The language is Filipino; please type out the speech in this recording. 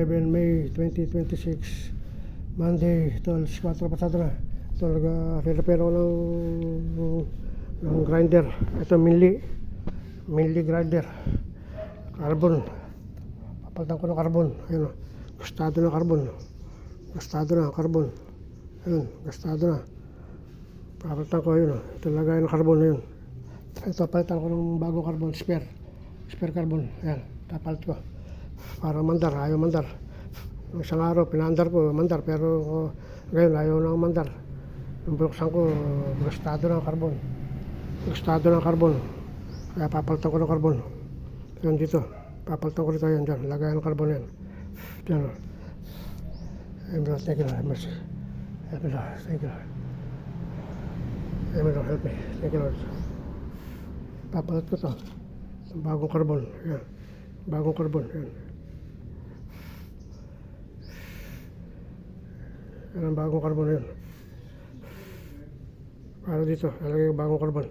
11 May 2026, Monday, tol, 4 pasado na. Tol, nag-repair ako ng grinder. Ito, Minli grinder. Carbon. Papalitan ko ng carbon. Ayun o. Gastado na carbon. Ayun, gastado na. Papalitan ko yun o. Ito lagay ng carbon na yun. Ito, palitan ko ng bagong carbon, spare carbon. Ayan, papalit ko. Para mandar, ayaw mandar. Isang araw, pinaandar ko, mandar. Pero ngayon, ayaw na mandar. Yung buksan ko, gastado ng carbon. Kaya papalitan ko ng carbon. Yan dito. Papalitan ko rito yan dyan. Lagay ng carbon yan. Dyan o. Thank you Lord, mercy. Help me Lord, thank you Lord. Help me. Thank you Lord. Papalit ko to. Bagong carbon. Yan. Bagong carbon. Yan. Yan ang bagong carbon yan. Para dito, lalagay yung bagong carbon.